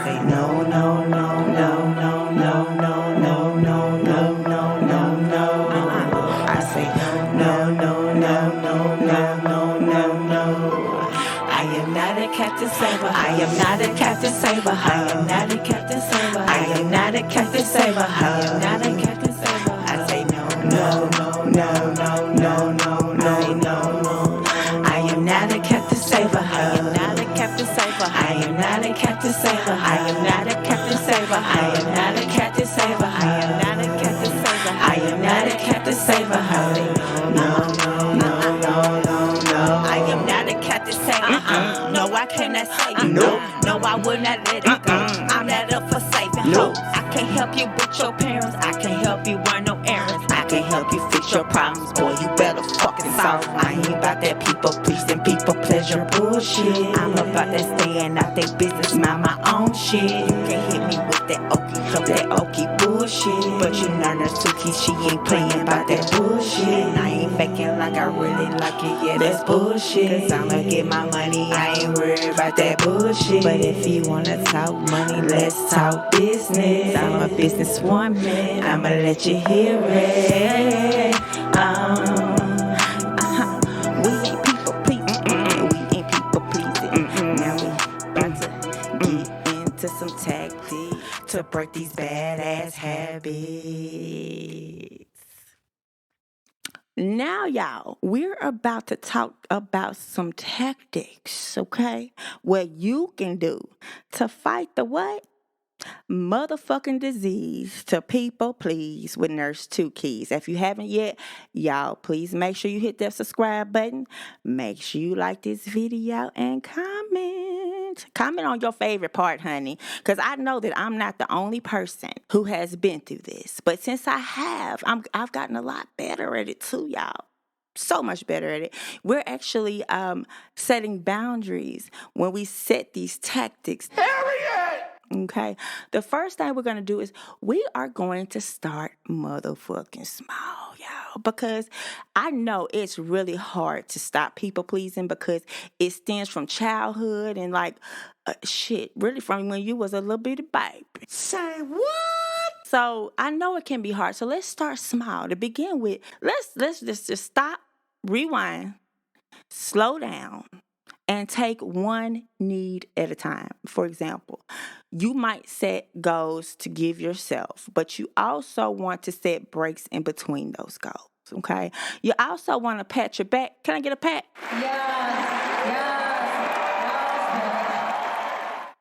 say no, no, no, no, no, no, no, no, no, no, no, no, no. I say no, no, no, no, no, no, no, no. I am not a Captain Saver. I am not a Captain Saver. I am not a Captain Saver. I am not a Captain Saver. I am not a Captain Saver. I say no, no, no, no, no, no, no, no, no. I am not a Captain Saver. I am not a Captain Saver. I am not a Captain Saver. I am not a Captain Saver. I am not a Captain Saver. I am not a Captain Saver. I am not a Captain Saver. No, no, no, no, no, no. I am not a Captain Saver. No, I cannot save you. No, I will not let it go. I'm not up for saving. No, I can't help you with your parents. I can't help you run no errands. I can't help you fix your problems, boy. You better fucking solve. I ain't about that people pleasing, people pleasure bullshit. I'm about that staying out their business, mind my own shit. You can't hit me with that okie bullshit. But you know Nurse Tuki, she ain't playing about that bullshit. And I ain't faking like I really like it, yeah, that's bullshit. Cause I'ma get my money, I ain't worried about that bullshit. But if you wanna talk money, let's talk business. I'm a businesswoman, I'ma let you hear it. We ain't people pleasing, we ain't people pleasing. Now we about to get into some tactics to break these badass habits. Now, y'all, we're about to talk about some tactics, okay? What you can do to fight the what? Motherfucking disease to people please with Nurse Two Keys. If you haven't yet, y'all, please make sure you hit that subscribe button. Make sure you like this video and comment. comment. Comment on your favorite part, honey. Because I know that I'm not the only person who has been through this. But since I have, I've gotten a lot better at it too, y'all. So much better at it. We're actually setting boundaries when we set these tactics. Okay. The first thing we're going to do is we are going to start motherfucking small, y'all, because I know it's really hard to stop people pleasing because it stems from childhood and like shit, really from when you was a little bitty baby. Say what? So I know it can be hard. So let's start small to begin with. Let's just stop, rewind, slow down, and take one need at a time. For example, you might set goals to give yourself, but you also want to set breaks in between those goals. Okay. You also want to pat your back. Can I get a pat?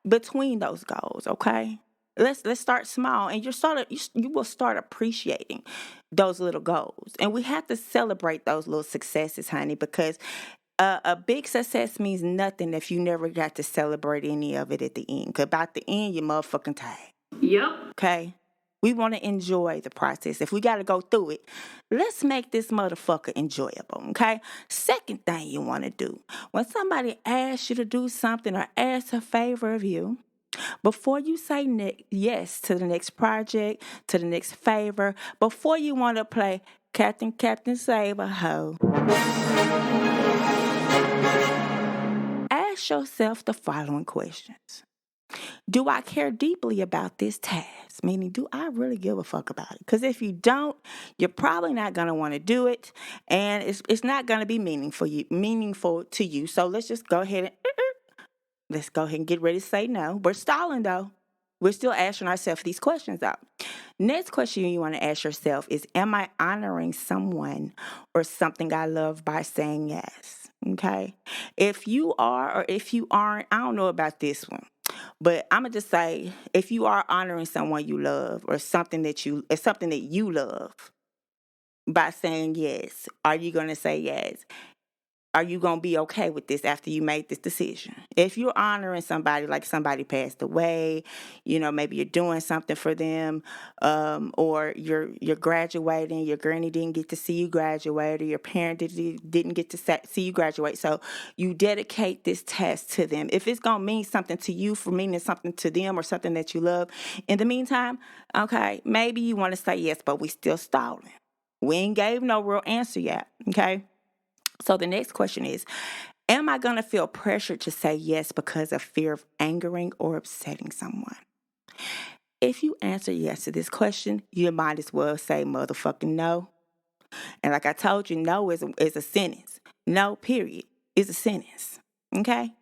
Between those goals. Okay. Let's start small, and you will start appreciating those little goals, and we have to celebrate those little successes, honey, because a big success means nothing if you never got to celebrate any of it at the end. Because about the end, you're motherfucking tired. Yep. Okay? We want to enjoy the process. If we got to go through it, let's make this motherfucker enjoyable. Okay? Second thing you want to do, when somebody asks you to do something or asks a favor of you, before you say yes to the next project, to the next favor, before you want to play Captain Save a Hoe, ask yourself the following questions. Do I care deeply about this task? Meaning, do I really give a fuck about it? Because if you don't, you're probably not going to want to do it, and it's not going to be meaningful to you. So let's just go ahead and get ready to say no. We're stalling though. We're still asking ourselves these questions though. Next question you want to ask yourself is, am I honoring someone or something I love by saying yes? Okay. If you are or if you aren't, I don't know about this one. But I'm gonna just say, if you are honoring someone you love or something that you love by saying yes, are you gonna say yes? Are you going to be okay with this after you made this decision? If you're honoring somebody, like somebody passed away, maybe you're doing something for them, or you're graduating, your granny didn't get to see you graduate, or your parent didn't get to see you graduate. So you dedicate this task to them. If it's going to mean something to you for meaning something to them or something that you love, in the meantime, okay, maybe you want to say yes, but we still stalling. We ain't gave no real answer yet, okay? So the next question is, am I going to feel pressured to say yes because of fear of angering or upsetting someone? If you answer yes to this question, you might as well say motherfucking no. And like I told you, no is a sentence. No, period, is a sentence. Okay?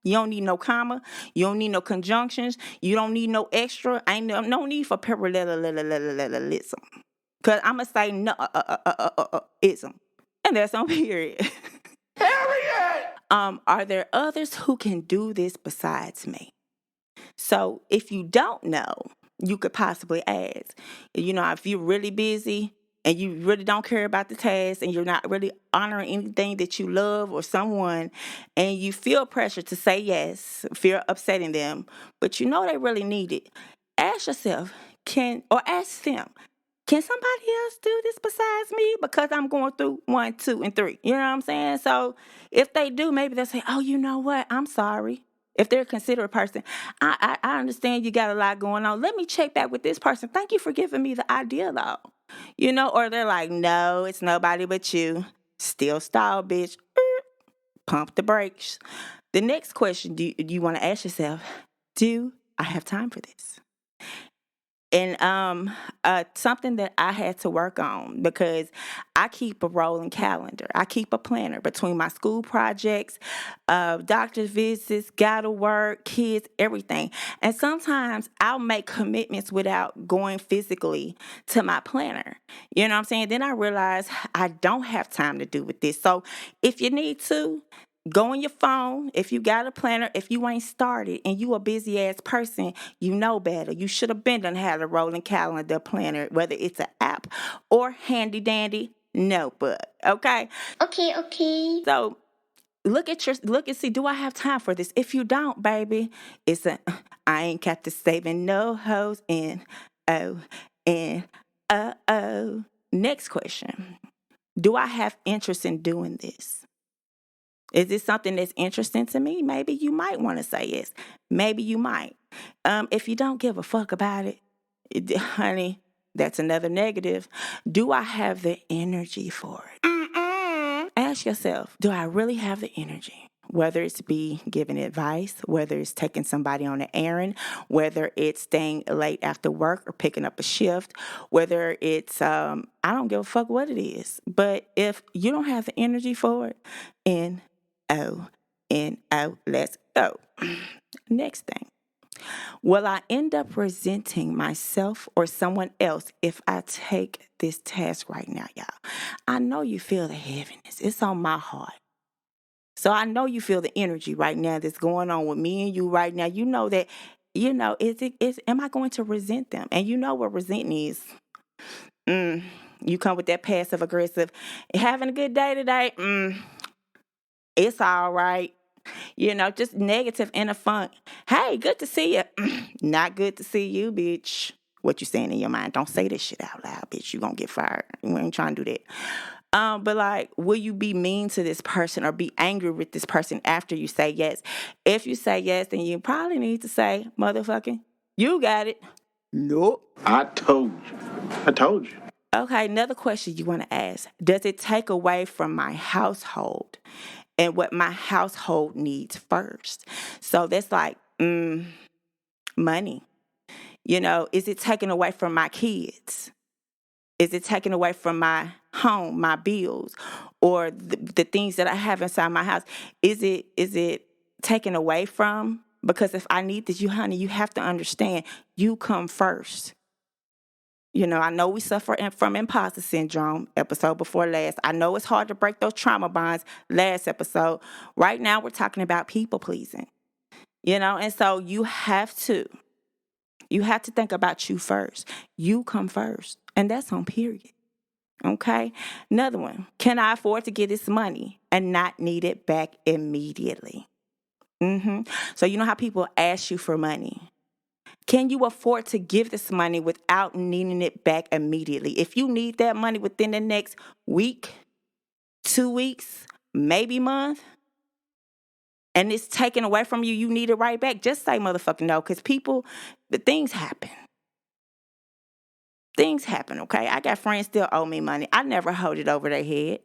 You don't need no comma. You don't need no conjunctions. You don't need no extra. Ain't no need for parallelism. Because I'm going to say no, ism. And that's on period. Period. Are there others who can do this besides me? So if you don't know, you could possibly ask. If you're really busy and you really don't care about the task and you're not really honoring anything that you love or someone, and you feel pressure to say yes, fear upsetting them, but you know they really need it, ask yourself, ask them, can somebody else do this besides me? Because I'm going through 1, 2, and 3. You know what I'm saying? So if they do, maybe they'll say, oh, you know what? I'm sorry. If they're a considerate person, I understand you got a lot going on. Let me check back with this person. Thank you for giving me the idea, though. Or they're like, no, it's nobody but you. Still style, bitch. Pump the brakes. The next question you want to ask yourself, do I have time for this? And something that I had to work on, because I keep a rolling calendar. I keep a planner between my school projects, doctor's visits, gotta work, kids, everything. And sometimes I'll make commitments without going physically to my planner. You know what I'm saying? Then I realize I don't have time to do with this. So if you need to, go on your phone. If you got a planner, if you ain't started and you a busy ass person, you know better. You should have been done had a rolling calendar planner, whether it's an app or handy dandy notebook. Okay. Okay. So look and see, do I have time for this? If you don't, baby, it's a I ain't got to saving no hoes in and Next question. Do I have interest in doing this? Is this something that's interesting to me? Maybe you might want to say yes. Maybe you might. If you don't give a fuck about it, honey, that's another negative. Do I have the energy for it? Ask yourself, do I really have the energy? Whether it's be giving advice, whether it's taking somebody on an errand, whether it's staying late after work or picking up a shift, whether it's, I don't give a fuck what it is. But if you don't have the energy for it, N-O, let's go. Next thing. Will I end up resenting myself or someone else if I take this task right now, y'all? I know you feel the heaviness. It's on my heart. So I know you feel the energy right now that's going on with me and you right now. You know that, am I going to resent them? And you know what resentment is. You come with that passive aggressive, having a good day today? It's all right. Just negative in a funk. Hey, good to see you. Not good to see you, bitch. What you saying in your mind? Don't say this shit out loud, bitch. You gonna get fired. We ain't trying to do that. But like, will you be mean to this person or be angry with this person after you say yes? If you say yes, then you probably need to say, motherfucking, you got it. Nope. I told you. I told you. Okay, another question you want to ask. Does it take away from my household and what my household needs first? So that's like, money. Is it taken away from my kids? Is it taken away from my home, my bills, or the things that I have inside my house? Is it taken away from? Because if I need this, honey, you have to understand, you come first. I know we suffer from imposter syndrome, episode before last. I know it's hard to break those trauma bonds, last episode. Right now, we're talking about people pleasing, and so you have to think about you first. You come first, and that's on period. Okay? Another one. Can I afford to get this money and not need it back immediately? So you know how people ask you for money. Can you afford to give this money without needing it back immediately? If you need that money within the next week, 2 weeks, maybe month, and it's taken away from you, you need it right back, just say motherfucking no, because things happen. Things happen, okay? I got friends still owe me money. I never hold it over their head.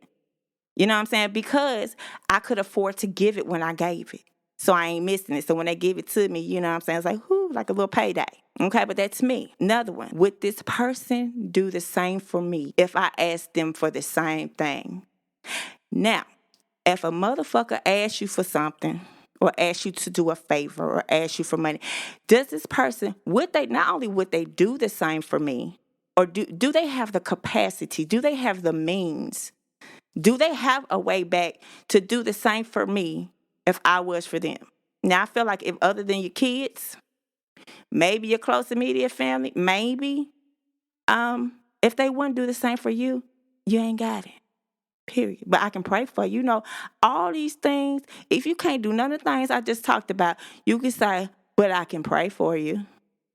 You know what I'm saying? Because I could afford to give it when I gave it. So I ain't missing it. So when they give it to me, you know what I'm saying? It's like, whoo, like a little payday. Okay, but that's me. Another one. Would this person do the same for me if I asked them for the same thing? Now, if a motherfucker asks you for something or asks you to do a favor or asks you for money, does this person, not only would they do the same for me, or do they have the capacity? Do they have the means? Do they have a way back to do the same for me if I was for them? Now, I feel like if other than your kids, maybe your close immediate family, maybe, if they wouldn't do the same for you, you ain't got it. Period. But I can pray for you. All these things, if you can't do none of the things I just talked about, you can say, but I can pray for you.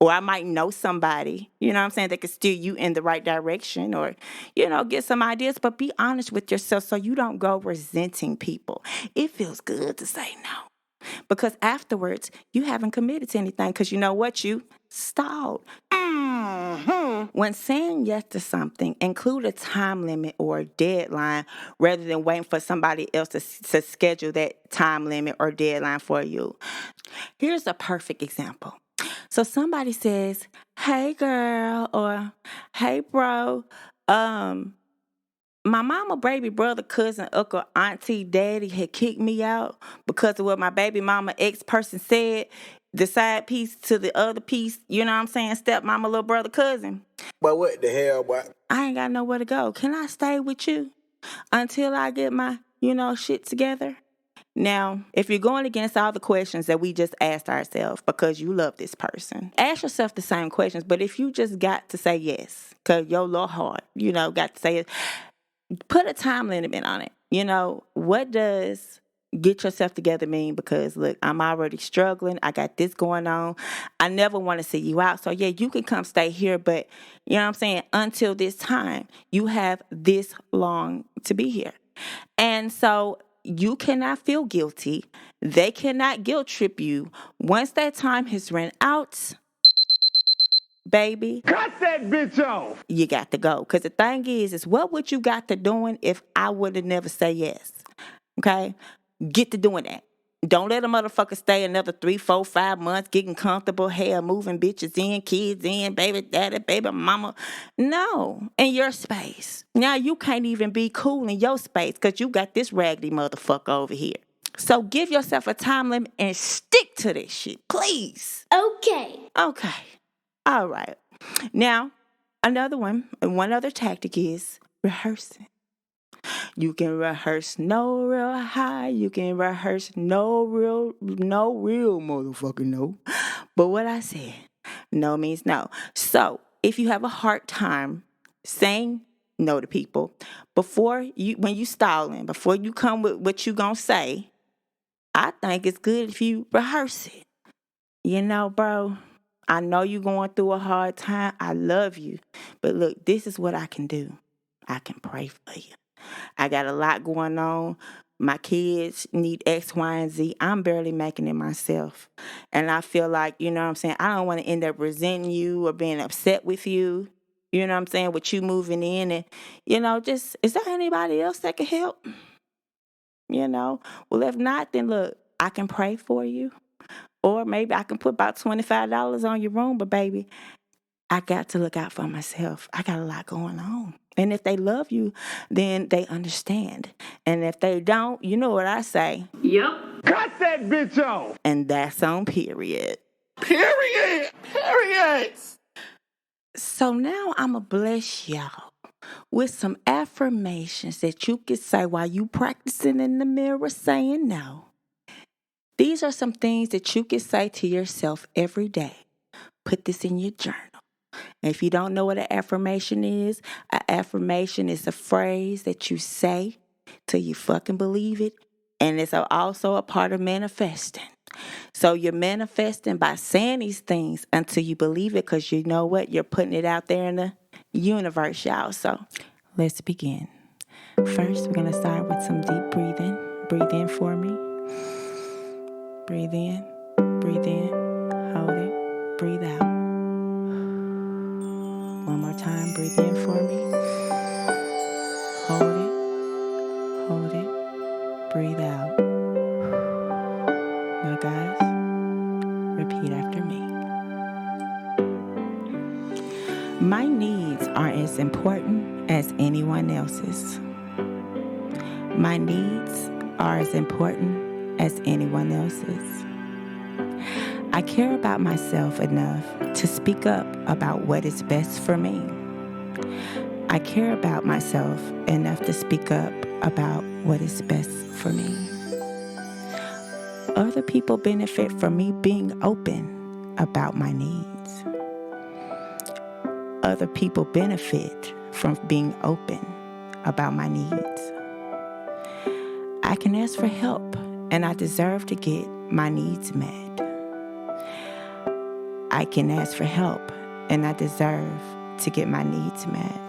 Or I might know somebody, you know what I'm saying, that can steer you in the right direction or, get some ideas. But be honest with yourself so you don't go resenting people. It feels good to say no. Because afterwards, you haven't committed to anything because you know what? You stalled. When saying yes to something, include a time limit or a deadline rather than waiting for somebody else to schedule that time limit or deadline for you. Here's a perfect example. So somebody says, hey girl, or hey bro, my mama, baby brother, cousin, uncle, auntie, daddy had kicked me out because of what my baby mama ex-person said, the side piece to the other piece, you know what I'm saying, stepmama, little brother, cousin. But what the hell, boy? I ain't got nowhere to go. Can I stay with you until I get my, shit together? Now, if you're going against all the questions that we just asked ourselves because you love this person, ask yourself the same questions. But if you just got to say yes, because your little heart, got to say it, put a time limit on it. What does Get yourself together, mean, because look, I'm already struggling. I got this going on. I never want to see you out. So yeah, you can come stay here, but you know what I'm saying? Until this time, you have this long to be here. And so you cannot feel guilty. They cannot guilt trip you. Once that time has run out, baby, Cut that bitch off. you got to go. Because the thing is what would you got to doing if I would have never say yes? Okay? Get to doing that. Don't let a motherfucker stay another 3, 4, 5 months getting comfortable, hell, moving bitches in, kids in, baby daddy, baby mama. No, in your space. Now you can't even be cool in your space because you got this raggedy motherfucker over here. So give yourself a time limit and stick to this shit, please. Okay. Okay. All right. Now, one other tactic is rehearsing. You can rehearse no real high. You can rehearse no real motherfucking no. But what I said, no means no. So if you have a hard time saying no to people, when you stalling, before you come with what you gonna say, I think it's good if you rehearse it. You know, bro, I know you going through a hard time. I love you. But look, this is what I can do. I can pray for you. I got a lot going on. My kids need X, Y, and Z. I'm barely making it myself. And I feel like, you know what I'm saying, I don't want to end up resenting you or being upset with you. You know what I'm saying, with you moving in and, just, is there anybody else that can help? Well, if not, then look, I can pray for you. Or maybe I can put about $25 on your room. But baby, I got to look out for myself. I got a lot going on. And if they love you, then they understand. And if they don't, you know what I say. Yep. Cut that bitch off. And that's on period. Period. So now I'm going to bless y'all with some affirmations that you can say while you practicing in the mirror saying no. These are some things that you can say to yourself every day. Put this in your journal. And if you don't know what an affirmation is a phrase that you say till you fucking believe it. And it's also a part of manifesting. So you're manifesting by saying these things until you believe it, because you know what? You're putting it out there in the universe, y'all. So let's begin. First, we're going to start with some deep breathing. Breathe in for me. Breathe in. Breathe in. Hold it. Breathe out. One more time, breathe in for me. Hold it, breathe out. Now guys, repeat after me. My needs are as important as anyone else's. My needs are as important as anyone else's. I care about myself enough to speak up about what is best for me. I care about myself enough to speak up about what is best for me. Other people benefit from me being open about my needs. Other people benefit from being open about my needs. I can ask for help, and I deserve to get my needs met. I can ask for help, and I deserve to get my needs met.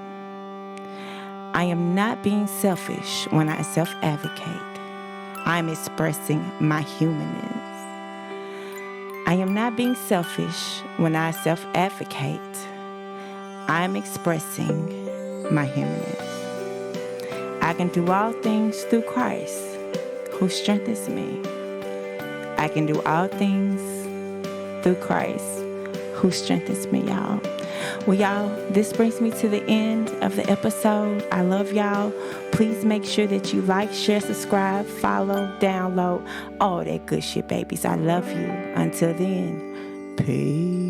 I am not being selfish when I self-advocate. I'm expressing my humanness. I am not being selfish when I self-advocate. I'm expressing my humanness. I can do all things through Christ, who strengthens me. I can do all things through Christ, who strengthens me, y'all. Well, y'all, this brings me to the end of the episode. I love y'all. Please make sure that you like, share, subscribe, follow, download, all that good shit, babies. I love you. Until then, peace.